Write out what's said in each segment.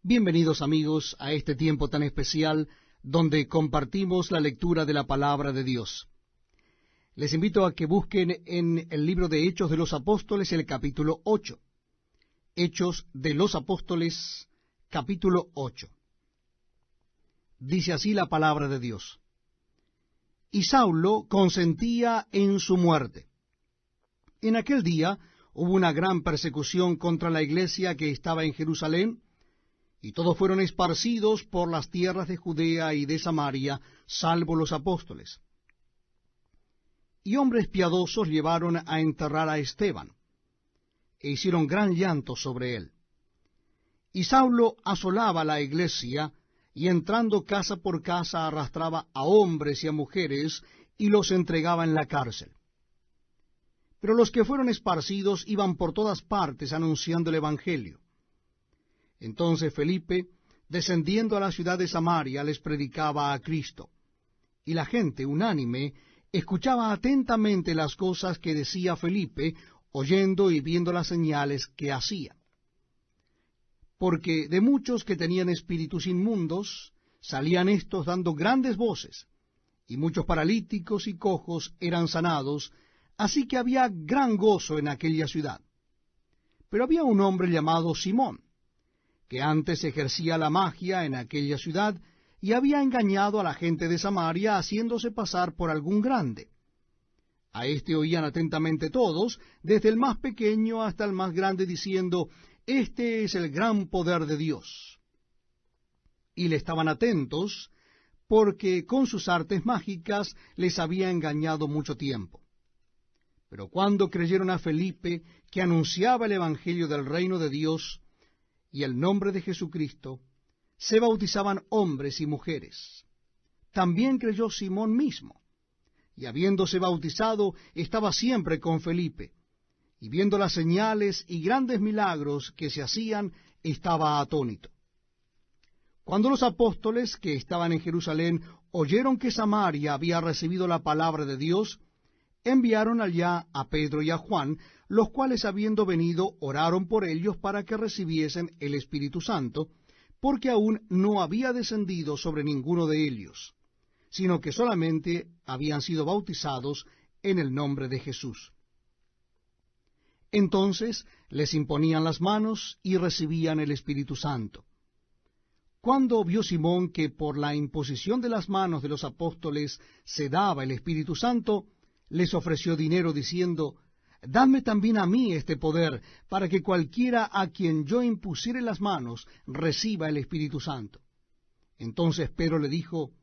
Bienvenidos amigos a este tiempo tan especial donde compartimos la lectura de la palabra de Dios. Les invito a que busquen en el libro de Hechos de los Apóstoles el capítulo 8. Hechos de los Apóstoles, capítulo 8. Dice así la palabra de Dios. Y Saulo consentía en su muerte. En aquel día hubo una gran persecución contra la iglesia que estaba en Jerusalén, y todos fueron esparcidos por las tierras de Judea y de Samaria, salvo los apóstoles. Y hombres piadosos llevaron a enterrar a Esteban, e hicieron gran llanto sobre él. Y Saulo asolaba la iglesia, y entrando casa por casa arrastraba a hombres y a mujeres, y los entregaba en la cárcel. Pero los que fueron esparcidos iban por todas partes anunciando el evangelio. Entonces Felipe, descendiendo a la ciudad de Samaria, les predicaba a Cristo. Y la gente, unánime, escuchaba atentamente las cosas que decía Felipe, oyendo y viendo las señales que hacía. Porque de muchos que tenían espíritus inmundos, salían éstos dando grandes voces, y muchos paralíticos y cojos eran sanados, así que había gran gozo en aquella ciudad. Pero había un hombre llamado Simón, que antes ejercía la magia en aquella ciudad, y había engañado a la gente de Samaria, haciéndose pasar por algún grande. A éste oían atentamente todos, desde el más pequeño hasta el más grande, diciendo, «Este es el gran poder de Dios». Y le estaban atentos, porque con sus artes mágicas les había engañado mucho tiempo. Pero cuando creyeron a Felipe, que anunciaba el evangelio del reino de Dios, y el nombre de Jesucristo, se bautizaban hombres y mujeres. También creyó Simón mismo, y habiéndose bautizado, estaba siempre con Felipe, y viendo las señales y grandes milagros que se hacían, estaba atónito. Cuando los apóstoles que estaban en Jerusalén oyeron que Samaria había recibido la palabra de Dios, enviaron allá a Pedro y a Juan, los cuales habiendo venido oraron por ellos para que recibiesen el Espíritu Santo, porque aún no había descendido sobre ninguno de ellos, sino que solamente habían sido bautizados en el nombre de Jesús. Entonces les imponían las manos y recibían el Espíritu Santo. Cuando vio Simón que por la imposición de las manos de los apóstoles se daba el Espíritu Santo, les ofreció dinero diciendo, «Dadme también a mí este poder, para que cualquiera a quien yo impusiere las manos reciba el Espíritu Santo». Entonces Pedro le dijo,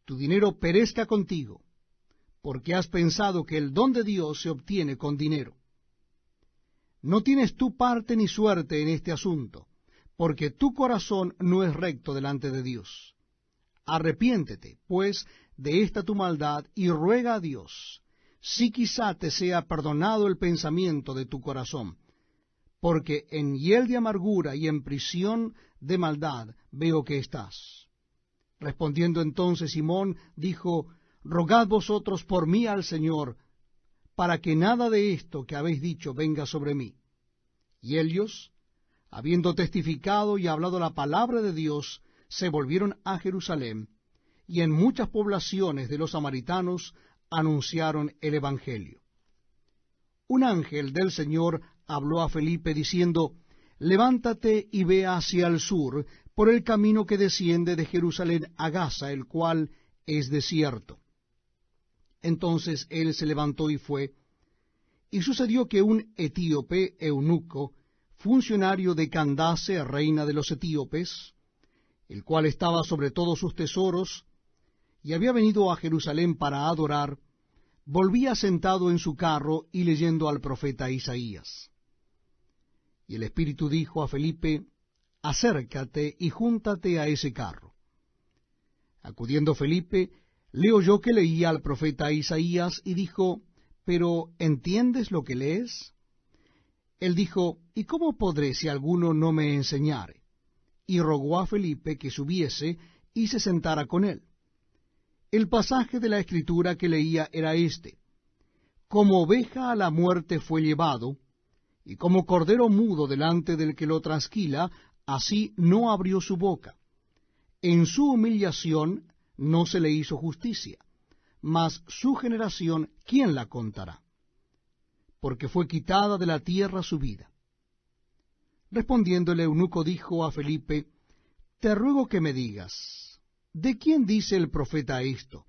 «Tu dinero perezca contigo, porque has pensado que el don de Dios se obtiene con dinero. No tienes tú parte ni suerte en este asunto, porque tu corazón no es recto delante de Dios. Arrepiéntete, pues, de esta tu maldad, y ruega a Dios, si quizá te sea perdonado el pensamiento de tu corazón, porque en hiel de amargura y en prisión de maldad veo que estás». Respondiendo entonces Simón, dijo, «Rogad vosotros por mí al Señor, para que nada de esto que habéis dicho venga sobre mí». Y ellos, habiendo testificado y hablado la palabra de Dios, se volvieron a Jerusalén, y en muchas poblaciones de los samaritanos anunciaron el evangelio. Un ángel del Señor habló a Felipe diciendo, «Levántate y ve hacia el sur, por el camino que desciende de Jerusalén a Gaza, el cual es desierto». Entonces él se levantó y fue, y sucedió que un etíope eunuco, funcionario de Candace, reina de los etíopes, el cual estaba sobre todos sus tesoros, y había venido a Jerusalén para adorar, volvía sentado en su carro y leyendo al profeta Isaías. Y el Espíritu dijo a Felipe, «Acércate y júntate a ese carro». Acudiendo Felipe, le oyó que leía al profeta Isaías y dijo, «¿Pero entiendes lo que lees?». Él dijo, «¿Y cómo podré si alguno no me enseñare?». Y rogó a Felipe que subiese y se sentara con él. El pasaje de la Escritura que leía era este: «Como oveja a la muerte fue llevado, y como cordero mudo delante del que lo trasquila, así no abrió su boca. En su humillación no se le hizo justicia, mas su generación, ¿quién la contará? Porque fue quitada de la tierra su vida. Respondiendo el eunuco dijo a Felipe, te ruego que me digas, ¿de quién dice el profeta esto?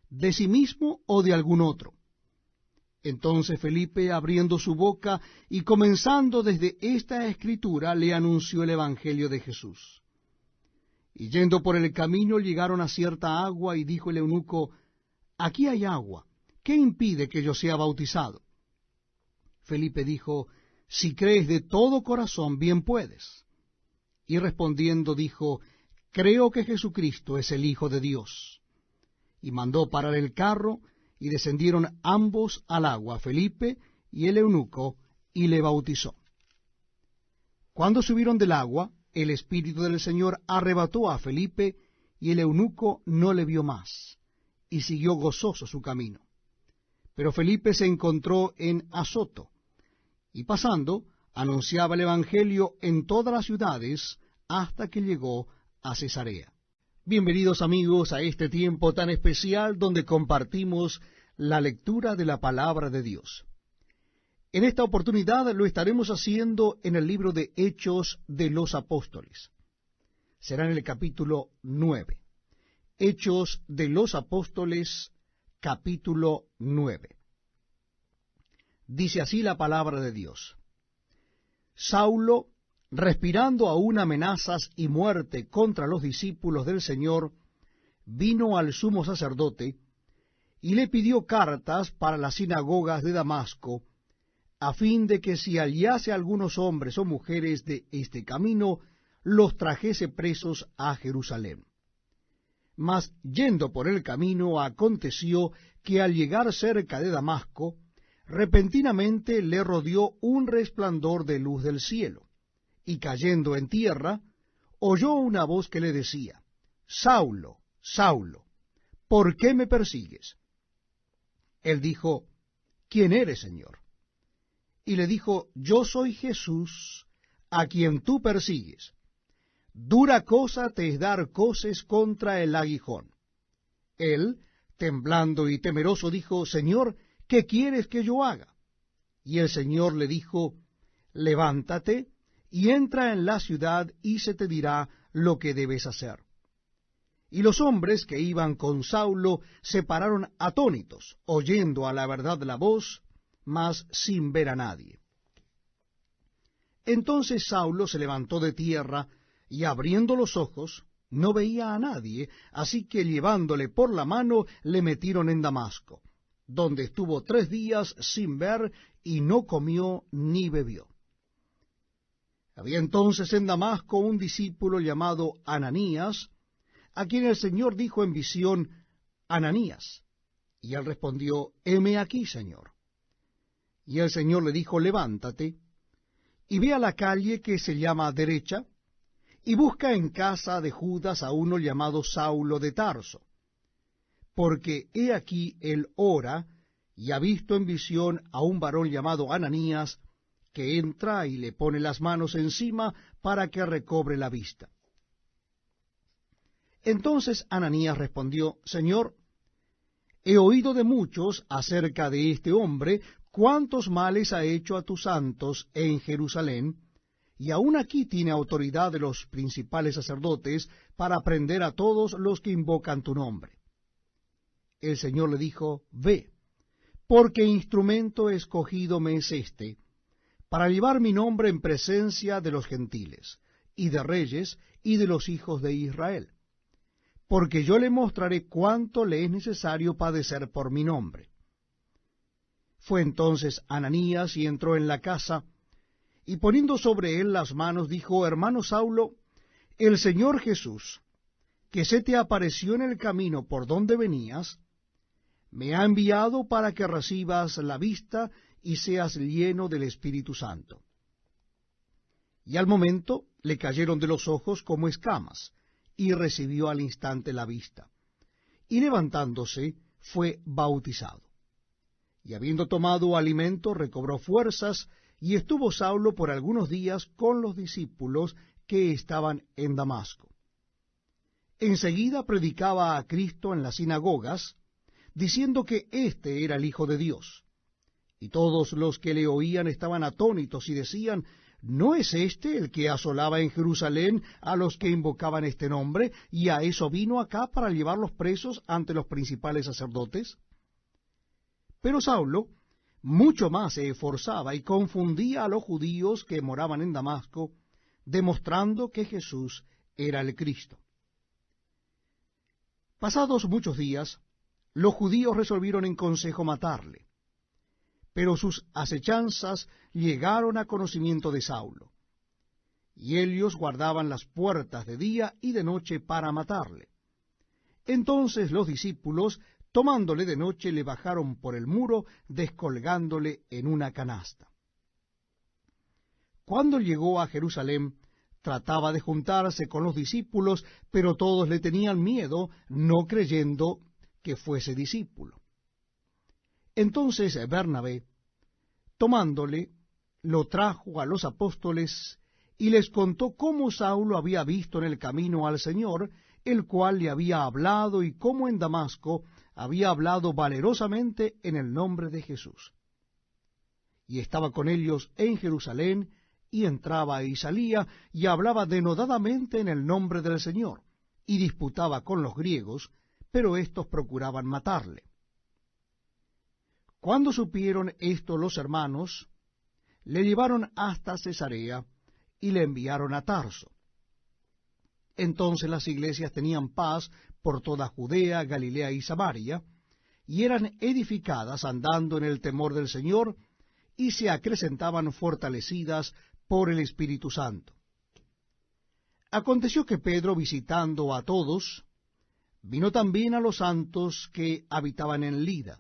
¿De sí mismo o de algún otro? Entonces Felipe, abriendo su boca y comenzando desde esta escritura, le anunció el evangelio de Jesús. Y yendo por el camino llegaron a cierta agua, y dijo el eunuco, aquí hay agua, ¿qué impide que yo sea bautizado? Felipe dijo, si crees de todo corazón, bien puedes. Y respondiendo dijo, creo que Jesucristo es el Hijo de Dios. Y mandó parar el carro, y descendieron ambos al agua, Felipe y el eunuco, y le bautizó. Cuando subieron del agua, el Espíritu del Señor arrebató a Felipe, y el eunuco no le vio más, y siguió gozoso su camino. Pero Felipe se encontró en Azoto, y pasando, anunciaba el Evangelio en todas las ciudades, hasta que llegó a Cesarea. Bienvenidos amigos a este tiempo tan especial donde compartimos la lectura de la palabra de Dios. En esta oportunidad lo estaremos haciendo en el libro de Hechos de los Apóstoles. Será en el capítulo 9. Hechos de los Apóstoles, capítulo 9. Dice así la palabra de Dios. Saulo, respirando aún amenazas y muerte contra los discípulos del Señor, vino al sumo sacerdote y le pidió cartas para las sinagogas de Damasco, a fin de que si hallase algunos hombres o mujeres de este camino, los trajese presos a Jerusalén. Mas yendo por el camino, aconteció que al llegar cerca de Damasco, repentinamente le rodeó un resplandor de luz del cielo, y cayendo en tierra, oyó una voz que le decía, Saulo, Saulo, ¿por qué me persigues? Él dijo, ¿quién eres, Señor? Y le dijo, yo soy Jesús, a quien tú persigues. Dura cosa te es dar coces contra el aguijón. Él, temblando y temeroso, dijo, Señor, ¿qué quieres que yo haga? Y el Señor le dijo, levántate y entra en la ciudad, y se te dirá lo que debes hacer. Y los hombres que iban con Saulo se pararon atónitos, oyendo a la verdad la voz, mas sin ver a nadie. Entonces Saulo se levantó de tierra, y abriendo los ojos, no veía a nadie, así que llevándole por la mano, le metieron en Damasco, donde estuvo 3 días sin ver, y no comió ni bebió. Había entonces en Damasco un discípulo llamado Ananías, a quien el Señor dijo en visión, Ananías. Y él respondió, heme aquí, Señor. Y el Señor le dijo, levántate, y ve a la calle que se llama Derecha, y busca en casa de Judas a uno llamado Saulo de Tarso, porque he aquí él ora, y ha visto en visión a un varón llamado Ananías, que entra y le pone las manos encima para que recobre la vista. Entonces Ananías respondió, Señor, he oído de muchos acerca de este hombre, cuántos males ha hecho a tus santos en Jerusalén, y aun aquí tiene autoridad de los principales sacerdotes para prender a todos los que invocan tu nombre. El Señor le dijo, ve, porque instrumento escogido me es este, para llevar mi nombre en presencia de los gentiles, y de reyes, y de los hijos de Israel, porque yo le mostraré cuánto le es necesario padecer por mi nombre. Fue entonces Ananías y entró en la casa, y poniendo sobre él las manos, dijo, hermano Saulo, el Señor Jesús, que se te apareció en el camino por donde venías, me ha enviado para que recibas la vista y seas lleno del Espíritu Santo. Y al momento le cayeron de los ojos como escamas, y recibió al instante la vista. Y levantándose, fue bautizado. Y habiendo tomado alimento, recobró fuerzas, y estuvo Saulo por algunos días con los discípulos, que estaban en Damasco. Enseguida predicaba a Cristo en las sinagogas, diciendo que éste era el Hijo de Dios. Y todos los que le oían estaban atónitos y decían, ¿no es este el que asolaba en Jerusalén a los que invocaban este nombre, y a eso vino acá para llevarlos presos ante los principales sacerdotes? Pero Saulo mucho más se esforzaba y confundía a los judíos que moraban en Damasco, demostrando que Jesús era el Cristo. Pasados muchos días, los judíos resolvieron en consejo matarle, pero sus acechanzas llegaron a conocimiento de Saulo, y ellos guardaban las puertas de día y de noche para matarle. Entonces los discípulos, tomándole de noche, le bajaron por el muro, descolgándole en una canasta. Cuando llegó a Jerusalén, trataba de juntarse con los discípulos, pero todos le tenían miedo, no creyendo que fuese discípulo. Entonces Bernabé, tomándole, lo trajo a los apóstoles y les contó cómo Saulo había visto en el camino al Señor, el cual le había hablado, y cómo en Damasco había hablado valerosamente en el nombre de Jesús. Y estaba con ellos en Jerusalén, y entraba y salía, y hablaba denodadamente en el nombre del Señor, y disputaba con los griegos, pero éstos procuraban matarle. Cuando supieron esto los hermanos, le llevaron hasta Cesarea, y le enviaron a Tarso. Entonces las iglesias tenían paz por toda Judea, Galilea y Samaria, y eran edificadas andando en el temor del Señor, y se acrecentaban fortalecidas por el Espíritu Santo. Aconteció que Pedro, visitando a todos, vino también a los santos que habitaban en Lida,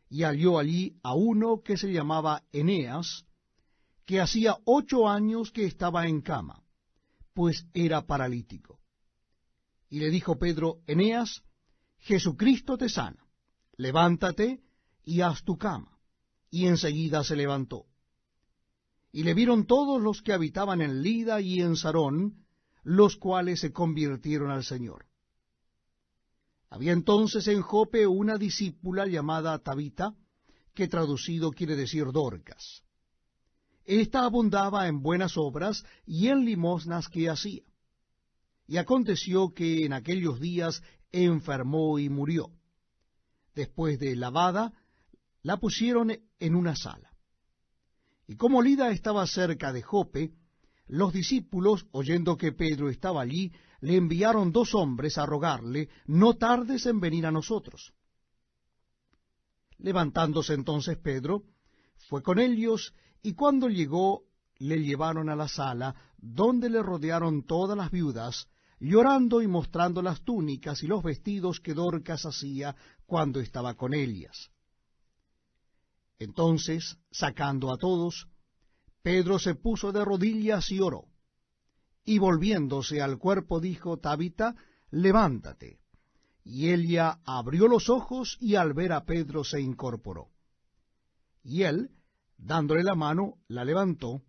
y halló allí a uno que se llamaba Eneas, que hacía 8 años que estaba en cama, pues era paralítico. Y le dijo Pedro, Eneas, Jesucristo te sana, levántate y haz tu cama. Y enseguida se levantó. Y le vieron todos los que habitaban en Lida y en Sarón, los cuales se convirtieron al Señor. Había entonces en Jope una discípula llamada Tabita, que traducido quiere decir Dorcas. Esta abundaba en buenas obras y en limosnas que hacía. Y aconteció que en aquellos días enfermó y murió. Después de lavada, la pusieron en una sala. Y como Lida estaba cerca de Jope, los discípulos, oyendo que Pedro estaba allí, le enviaron 2 hombres a rogarle, no tardes en venir a nosotros. Levantándose entonces Pedro, fue con ellos, y cuando llegó, le llevaron a la sala, donde le rodearon todas las viudas, llorando y mostrando las túnicas y los vestidos que Dorcas hacía cuando estaba con ellas. Entonces, sacando a todos, Pedro se puso de rodillas y oró. Y volviéndose al cuerpo dijo, Tabita, levántate. Y ella abrió los ojos, y al ver a Pedro se incorporó. Y él, dándole la mano, la levantó.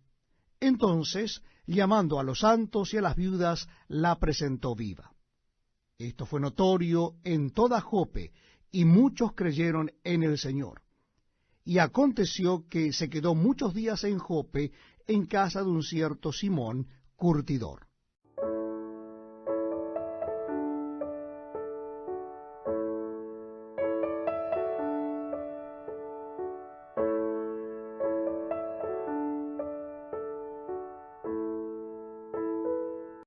Entonces, llamando a los santos y a las viudas, la presentó viva. Esto fue notorio en toda Jope, y muchos creyeron en el Señor. Y aconteció que se quedó muchos días en Jope, en casa de un cierto Simón, curtidor.